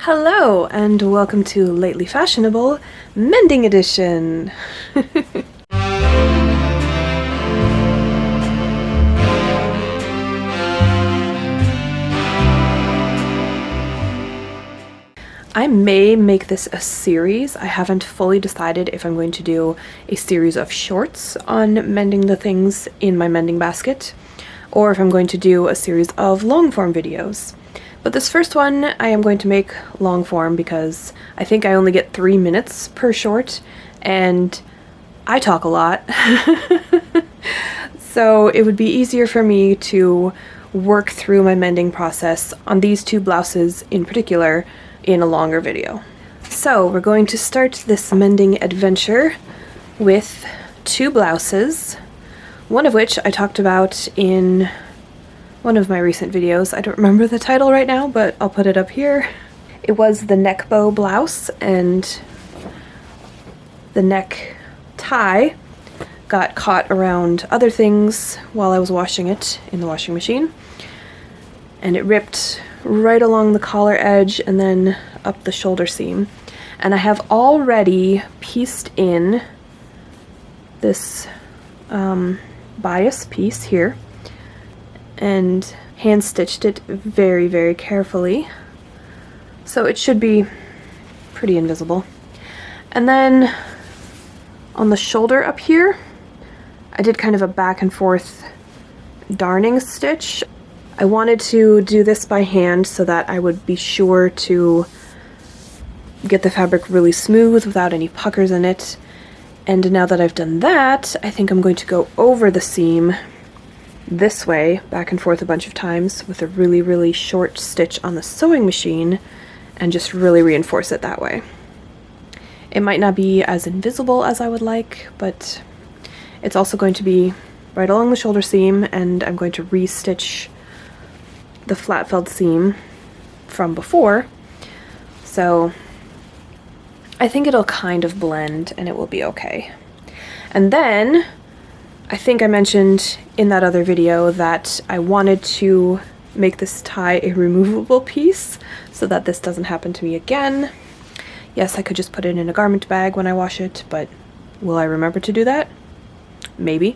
Hello, and welcome to Lately Fashionable Mending Edition! I may make this a series. I haven't fully decided if I'm going to do a series of shorts on mending the things in my mending basket, or if I'm going to do a series of long-form videos. But this first one I am going to make long form because I think I only get 3 minutes per short and I talk a lot. So it would be easier for me to work through my mending process on these two blouses in particular in a longer video. So we're going to start this mending adventure with two blouses, one of which I talked about in one of my recent videos. I don't remember the title right now, but I'll put it up here. It was the neck bow blouse, and the neck tie got caught around other things while I was washing it in the washing machine, and it ripped right along the collar edge and then up the shoulder seam. And I have already pieced in this bias piece here and hand stitched it very, very carefully, so it should be pretty invisible. And then on the shoulder up here, I did kind of a back and forth darning stitch. I wanted to do this by hand so that I would be sure to get the fabric really smooth without any puckers in it. And now that I've done that, I think I'm going to go over the seam this way, back and forth a bunch of times with a really, really short stitch on the sewing machine and just really reinforce it that way. It might not be as invisible as I would like, but it's also going to be right along the shoulder seam, and I'm going to re-stitch the flat felled seam from before, so I think it'll kind of blend and it will be okay. And then I think I mentioned in that other video that I wanted to make this tie a removable piece so that this doesn't happen to me again. Yes, I could just put it in a garment bag when I wash it, but will I remember to do that? Maybe.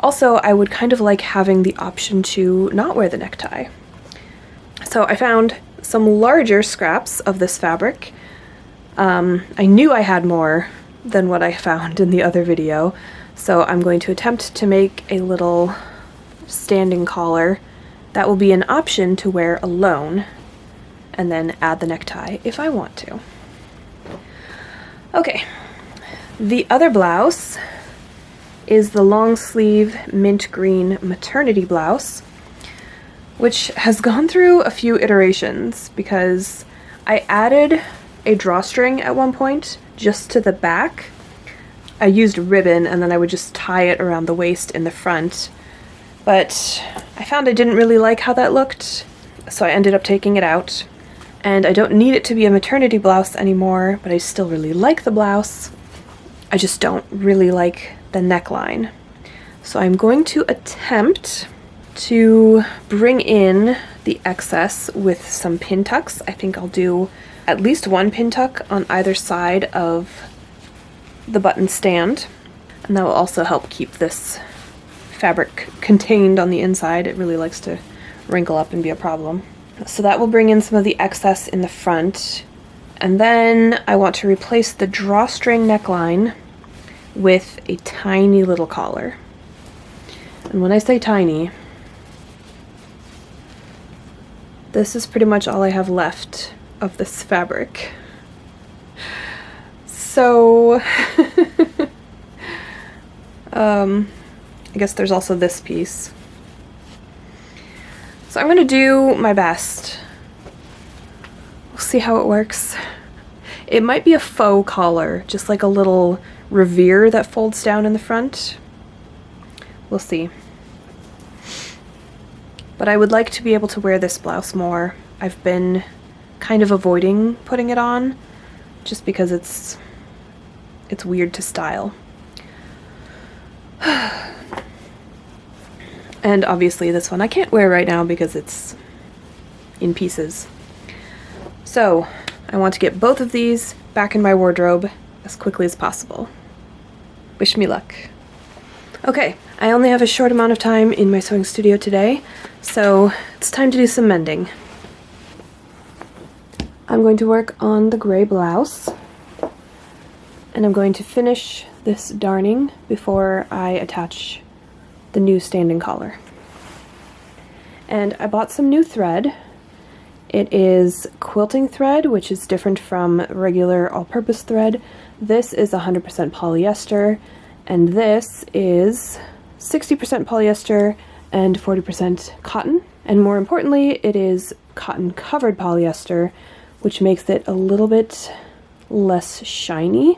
Also, I would kind of like having the option to not wear the necktie. So I found some larger scraps of this fabric. I knew I had more than what I found in the other video, so I'm going to attempt to make a little standing collar that will be an option to wear alone, and then add the necktie if I want to. Okay, the other blouse is the long sleeve mint green maternity blouse, which has gone through a few iterations because I added a drawstring at one point just to the back. I used ribbon and then I would just tie it around the waist in the front, but I found I didn't really like how that looked, so I ended up taking it out. And I don't need it to be a maternity blouse anymore, but I still really like the blouse. I just don't really like the neckline. So I'm going to attempt to bring in the excess with some pin tucks. I think I'll do at least one pin tuck on either side of the button stand, and that will also help keep this fabric contained on the inside. It really likes to wrinkle up and be a problem. So that will bring in some of the excess in the front, and then I want to replace the drawstring neckline with a tiny little collar. And when I say tiny, this is pretty much all I have left of this fabric. So, I guess there's also this piece. So I'm gonna do my best. We'll see how it works. It might be a faux collar, just like a little revere that folds down in the front. We'll see. But I would like to be able to wear this blouse more. I've been kind of avoiding putting it on just because it's weird to style. And obviously this one I can't wear right now because it's in pieces. So I want to get both of these back in my wardrobe as quickly as possible. Wish me luck. Okay, I only have a short amount of time in my sewing studio today, so it's time to do some mending. I'm going to work on the gray blouse, and I'm going to finish this darning before I attach the new standing collar. And I bought some new thread. It is quilting thread, which is different from regular all-purpose thread. This is 100% polyester, and this is 60% polyester and 40% cotton. And more importantly, it is cotton-covered polyester, which makes it a little bit less shiny,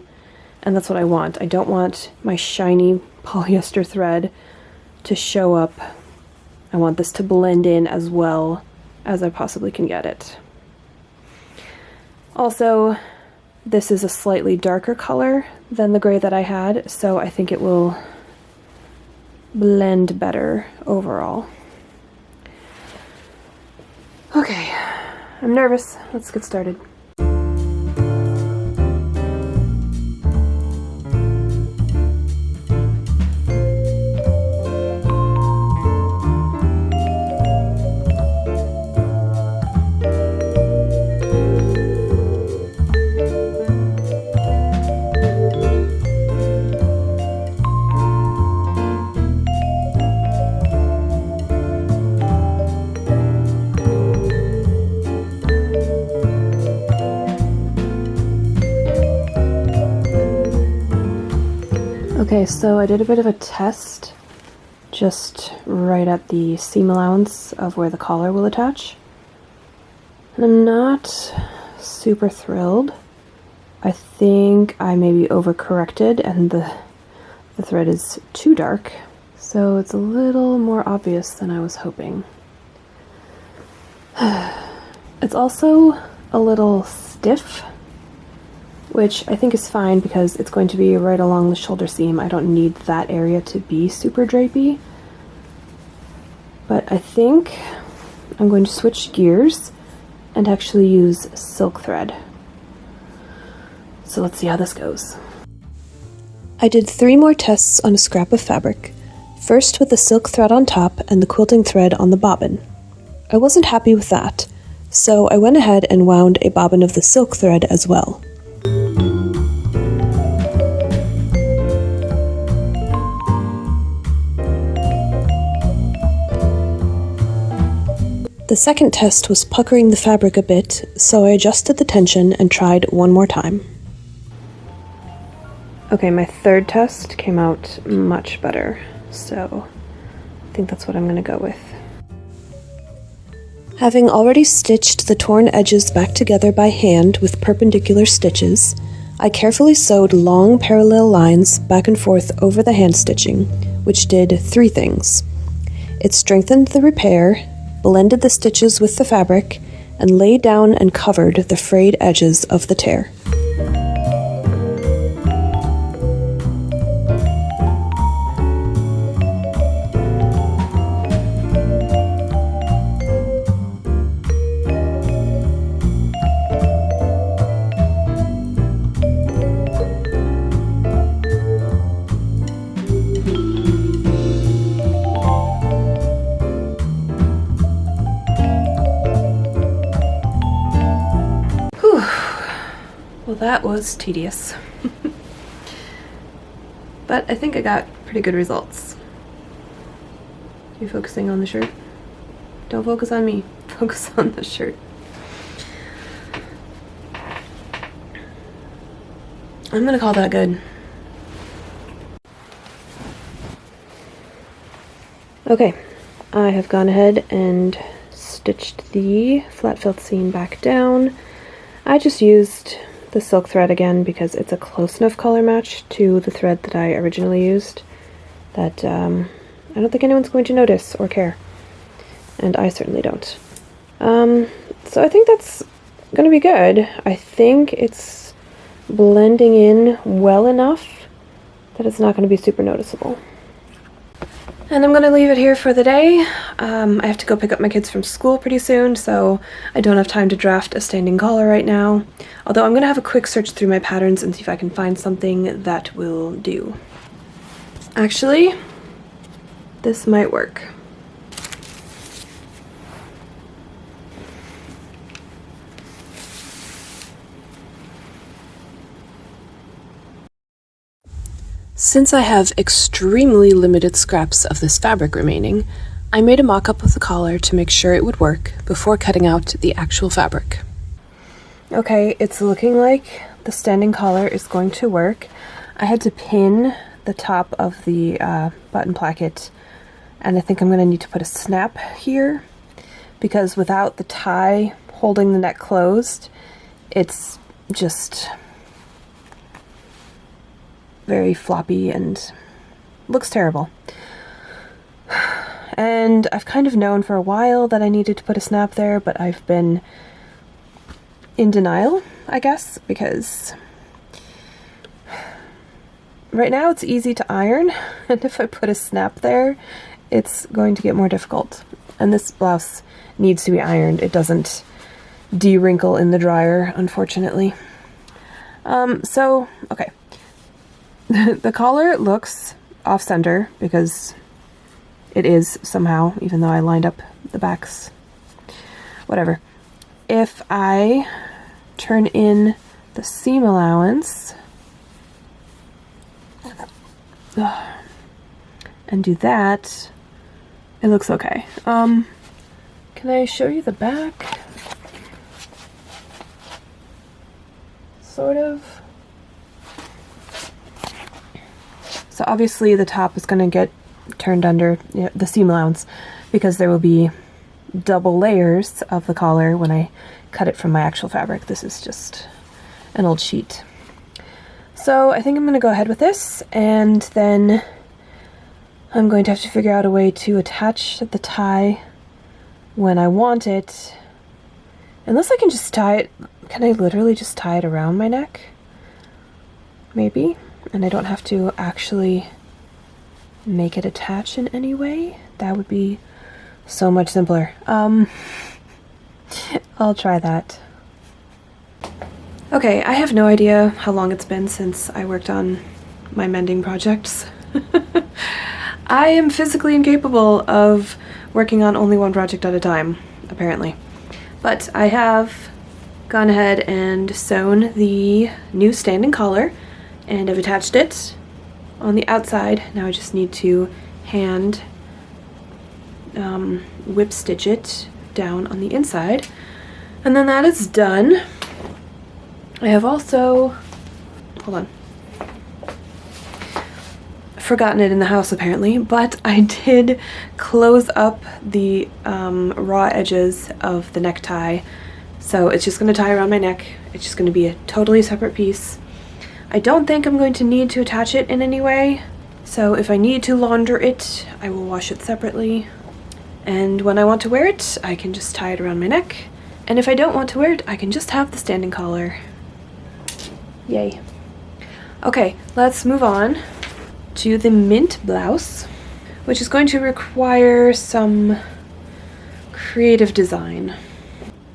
and that's what I want. I don't want my shiny polyester thread to show up. I want this to blend in as well as I possibly can get it. Also, this is a slightly darker color than the gray that I had, so I think it will blend better overall. Okay, I'm nervous. Let's get started. Okay, so I did a bit of a test just right at the seam allowance of where the collar will attach. And I'm not super thrilled. I think I maybe overcorrected and the thread is too dark, so it's a little more obvious than I was hoping. It's also a little stiff, which I think is fine because it's going to be right along the shoulder seam. I don't need that area to be super drapey. But I think I'm going to switch gears and actually use silk thread. So let's see how this goes. I did 3 more tests on a scrap of fabric, first with the silk thread on top and the quilting thread on the bobbin. I wasn't happy with that, so I went ahead and wound a bobbin of the silk thread as well. The second test was puckering the fabric a bit, so I adjusted the tension and tried one more time. Okay, my third test came out much better, so I think that's what I'm going to go with. Having already stitched the torn edges back together by hand with perpendicular stitches, I carefully sewed long parallel lines back and forth over the hand stitching, which did 3 things. It strengthened the repair, blended the stitches with the fabric, and laid down and covered the frayed edges of the tear. Well, that was tedious. But I think I got pretty good results. You focusing on the shirt? Don't focus on me. Focus on the shirt. I'm gonna call that good. Okay, I have gone ahead and stitched the flat felt seam back down. I just used the silk thread again because it's a close enough color match to the thread that I originally used that I don't think anyone's going to notice or care, and I certainly don't. So I think that's gonna be good. I think it's blending in well enough that it's not going to be super noticeable. And I'm gonna leave it here for the day. I have to go pick up my kids from school pretty soon, so I don't have time to draft a standing collar right now. Although I'm gonna have a quick search through my patterns and see if I can find something that will do. Actually, this might work. Since I have extremely limited scraps of this fabric remaining, I made a mock-up of the collar to make sure it would work before cutting out the actual fabric. Okay, it's looking like the standing collar is going to work. I had to pin the top of the button placket, and I think I'm going to need to put a snap here, because without the tie holding the neck closed, it's just very floppy and looks terrible. And I've kind of known for a while that I needed to put a snap there, but I've been in denial, I guess, because right now it's easy to iron, and if I put a snap there, it's going to get more difficult. And this blouse needs to be ironed. It doesn't de-wrinkle in the dryer, unfortunately. Okay. The collar looks off-center because it is somehow, even though I lined up the backs. Whatever. If I turn in the seam allowance and do that, it looks okay. Can I show you the back? Sort of. So obviously the top is going to get turned under the seam allowance because there will be double layers of the collar when I cut it from my actual fabric. This is just an old sheet. So I think I'm going to go ahead with this, and then I'm going to have to figure out a way to attach the tie when I want it. Unless I can just tie it, can I literally just tie it around my neck? Maybe. And I don't have to actually make it attach in any way. That would be so much simpler. I'll try that. Okay, I have no idea how long it's been since I worked on my mending projects. I am physically incapable of working on only one project at a time, apparently. But I have gone ahead and sewn the new standing collar, and I've attached it on the outside. Now I just need to hand whip stitch it down on the inside, and then that is done. I have also, hold on, forgotten it in the house apparently, but I did close up the raw edges of the necktie, so it's just going to tie around my neck. It's just going to be a totally separate piece. I don't think I'm going to need to attach it in any way, so if I need to launder it, I will wash it separately. And when I want to wear it, I can just tie it around my neck. And if I don't want to wear it, I can just have the standing collar. Yay. Okay, let's move on to the mint blouse, which is going to require some creative design.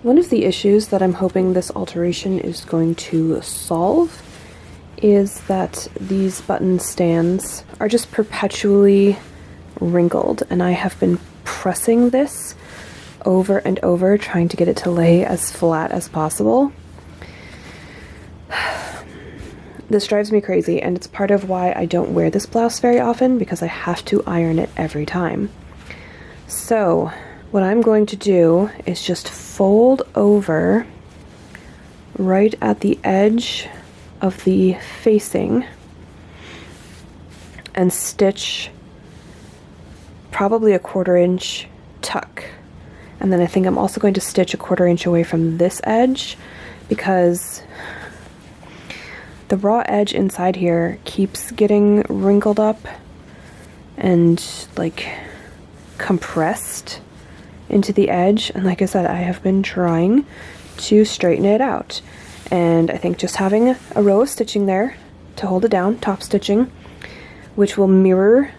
One of the issues that I'm hoping this alteration is going to solve is that these button stands are just perpetually wrinkled, and I have been pressing this over and over trying to get it to lay as flat as possible. This drives me crazy, and it's part of why I don't wear this blouse very often, because I have to iron it every time. So what I'm going to do is just fold over right at the edge of the facing and stitch probably a 1/4 inch tuck. And then I think I'm also going to stitch a 1/4 inch away from this edge, because the raw edge inside here keeps getting wrinkled up and like compressed into the edge. And like I said, I have been trying to straighten it out. And I think just having a row of stitching there to hold it down, top stitching, which will mirror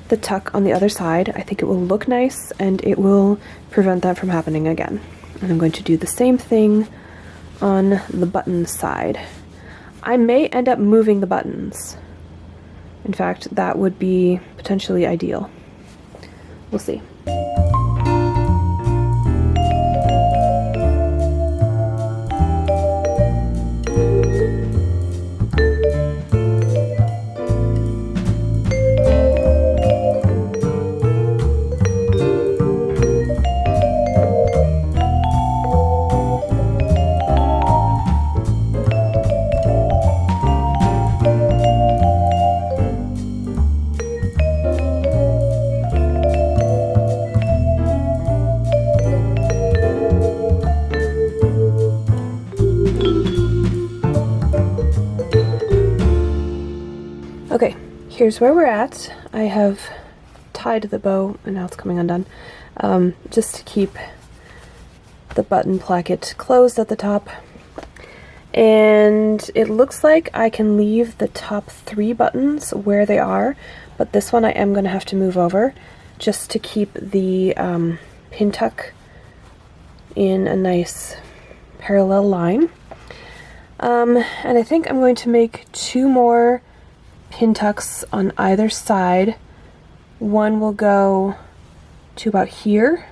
the tuck on the other side. I think it will look nice and it will prevent that from happening again. And I'm going to do the same thing on the button side. I may end up moving the buttons. In fact, that would be potentially ideal. We'll see. Okay, here's where we're at. I have tied the bow, and now it's coming undone, just to keep the button placket closed at the top. And it looks like I can leave the top 3 buttons where they are, but this one I am going to have to move over just to keep the pin tuck in a nice parallel line. And I think I'm going to make 2 more pin tucks on either side. One will go to about here,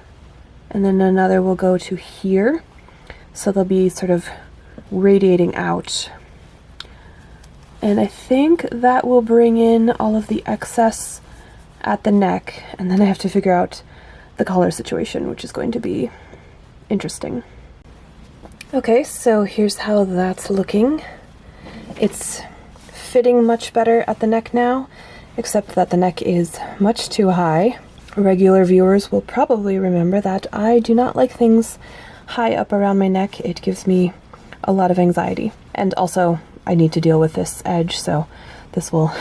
and then another will go to here, so they'll be sort of radiating out. And I think that will bring in all of the excess at the neck, and then I have to figure out the collar situation, which is going to be interesting. Okay, so here's how that's looking. It's fitting much better at the neck now, except that the neck is much too high. Regular viewers will probably remember that I do not like things high up around my neck. It gives me a lot of anxiety. And also, I need to deal with this edge, so this will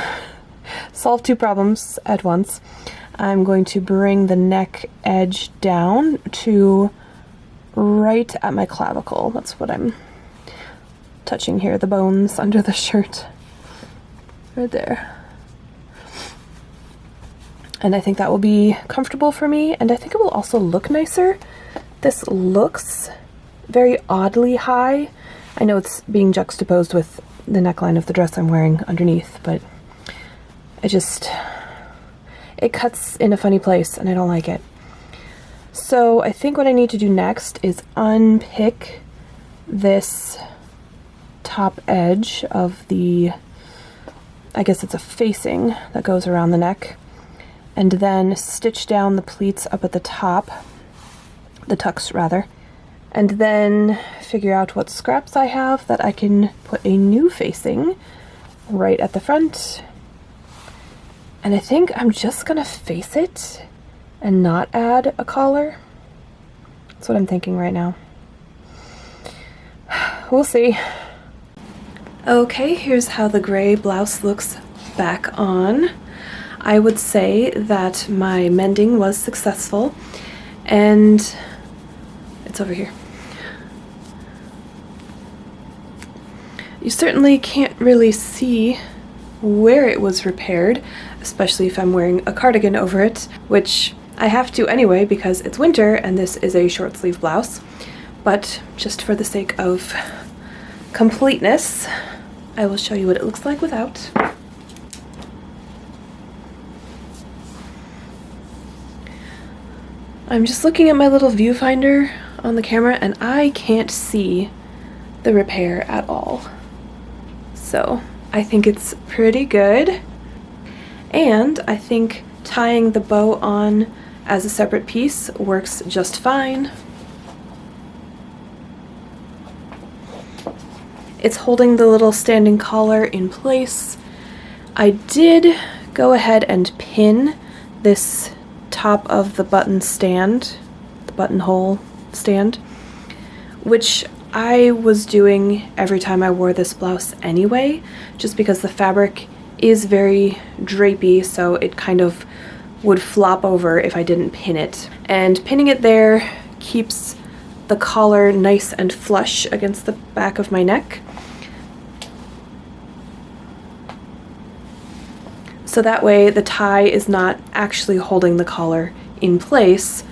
solve 2 problems at once. I'm going to bring the neck edge down to right at my clavicle. That's what I'm touching here, the bones under the shirt. Right there. And I think that will be comfortable for me, and I think it will also look nicer. This looks very oddly high. I know it's being juxtaposed with the neckline of the dress I'm wearing underneath, but it cuts in a funny place and I don't like it. So I think what I need to do next is unpick this top edge of the, I guess it's a facing that goes around the neck, and then stitch down the pleats up at the top, the tucks rather, and then figure out what scraps I have that I can put a new facing right at the front. And I think I'm just gonna face it and not add a collar. That's what I'm thinking right now. We'll see. Okay, here's how the gray blouse looks back on. I would say that my mending was successful, and it's over here. You certainly can't really see where it was repaired, especially if I'm wearing a cardigan over it, which I have to anyway because it's winter and this is a short sleeve blouse. But just for the sake of completeness, I will show you what it looks like without. I'm just looking at my little viewfinder on the camera and I can't see the repair at all. So I think it's pretty good. And I think tying the bow on as a separate piece works just fine. It's holding the little standing collar in place. I did go ahead and pin this top of the button stand, the buttonhole stand, which I was doing every time I wore this blouse anyway, just because the fabric is very drapey, so it kind of would flop over if I didn't pin it. And pinning it there keeps the collar nice and flush against the back of my neck. So that way the tie is not actually holding the collar in place,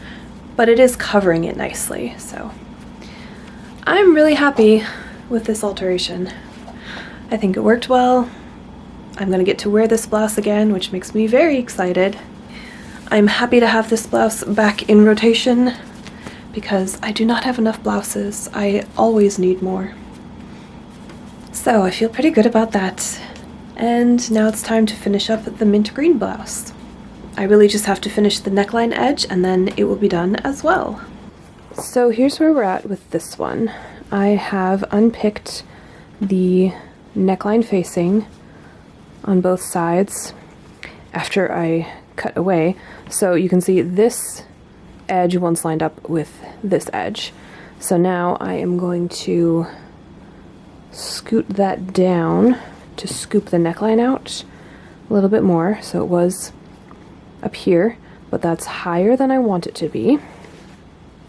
but it is covering it nicely. So I'm really happy with this alteration. I think it worked well. I'm gonna get to wear this blouse again, which makes me very excited. I'm happy to have this blouse back in rotation because I do not have enough blouses. I always need more. So I feel pretty good about that. And now it's time to finish up the mint green blouse. I really just have to finish the neckline edge and then it will be done as well. So here's where we're at with this one. I have unpicked the neckline facing on both sides after I cut away. So you can see this edge once lined up with this edge. So now I am going to scoot that down to scoop the neckline out a little bit more. So it was up here, but that's higher than I want it to be.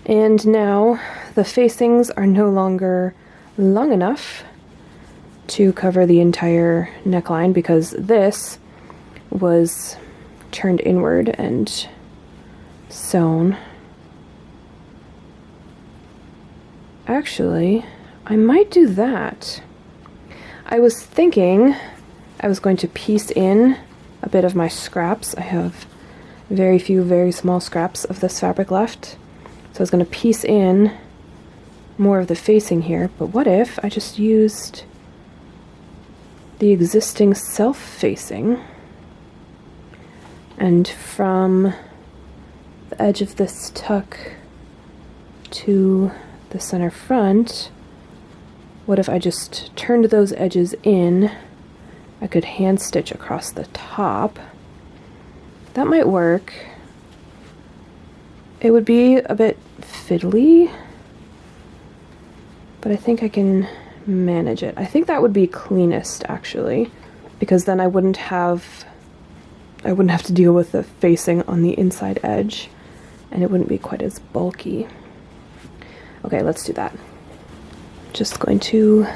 And now the facings are no longer long enough to cover the entire neckline because this was turned inward and sewn. Actually, I might do that. I was thinking I was going to piece in a bit of my scraps. I have very few, very small scraps of this fabric left. So I was going to piece in more of the facing here, but what if I just used the existing self-facing and from the edge of this tuck to the center front, what if I just turned those edges in? I could hand stitch across the top. That might work. It would be a bit fiddly, but I think I can manage it. I think that would be cleanest actually, because then I wouldn't have to deal with the facing on the inside edge and it wouldn't be quite as bulky. Okay, let's do that. Just going to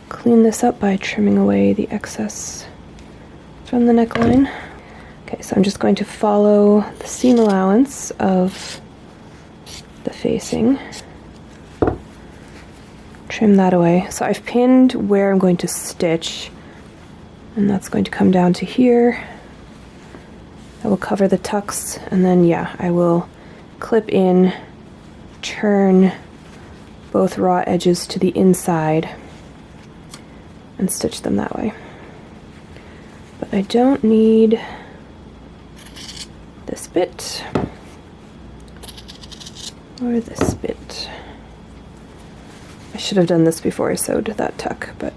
clean this up by trimming away the excess from the neckline. Okay, so I'm just going to follow the seam allowance of the facing. Trim that away. So I've pinned where I'm going to stitch, and that's going to come down to here. That will cover the tucks, and then yeah, I will clip in, turn both raw edges to the inside, and stitch them that way. But I don't need this bit or this bit. I should have done this before I sewed that tuck, but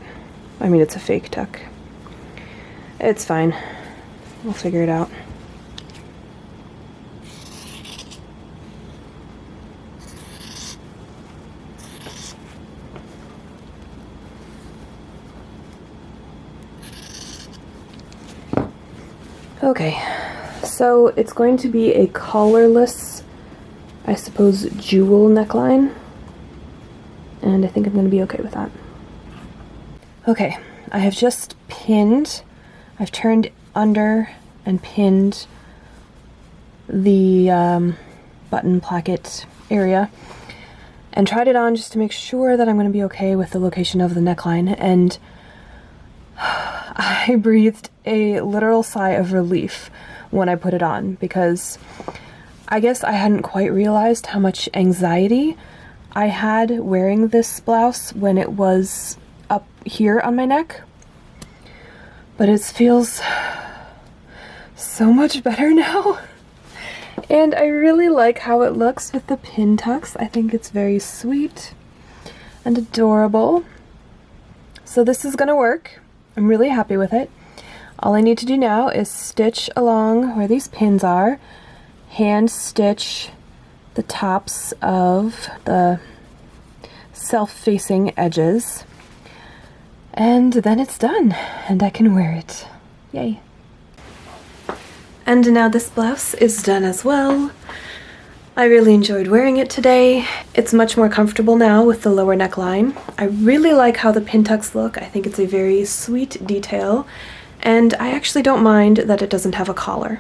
I mean it's a fake tuck. It's fine. We'll figure it out. Okay, so it's going to be a collarless, I suppose, jewel neckline, and I think I'm going to be okay with that. Okay, I have just pinned, I've turned under and pinned the button placket area and tried it on just to make sure that I'm going to be okay with the location of the neckline, and I breathed a literal sigh of relief when I put it on, because I guess I hadn't quite realized how much anxiety I had wearing this blouse when it was up here on my neck. But it feels so much better now. And I really like how it looks with the pin tucks. I think it's very sweet and adorable. So this is gonna work. I'm really happy with it. All I need to do now is stitch along where these pins are, hand stitch the tops of the self-facing edges, and then it's done, and I can wear it. Yay. And now this blouse is done as well. I really enjoyed wearing it today. It's much more comfortable now with the lower neckline. I really like how the pin tucks look. I think it's a very sweet detail, And I actually don't mind that it doesn't have a collar.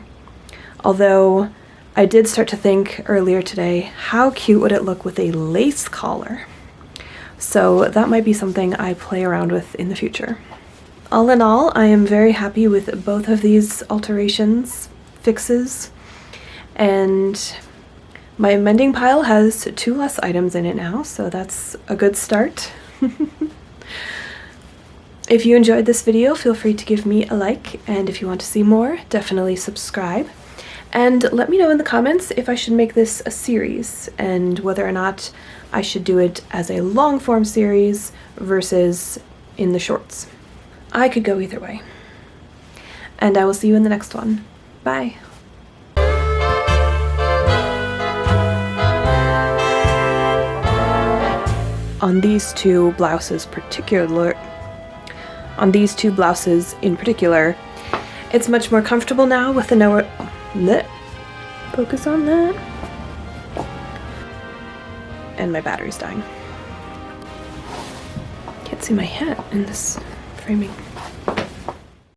Although I did start to think earlier today, how cute would it look with a lace collar? So that might be something I play around with in the future. All in all, I am very happy with both of these alterations, fixes, and my mending pile has 2 less items in it now, so that's a good start. If you enjoyed this video, feel free to give me a like, and if you want to see more, definitely subscribe. And let me know in the comments if I should make this a series, and whether or not I should do it as a long form series versus in the shorts. I could go either way. And I will see you in the next one. Bye! On these two blouses in particular, it's much more comfortable now with the focus on that. And my battery's dying. Can't see my hat in this framing.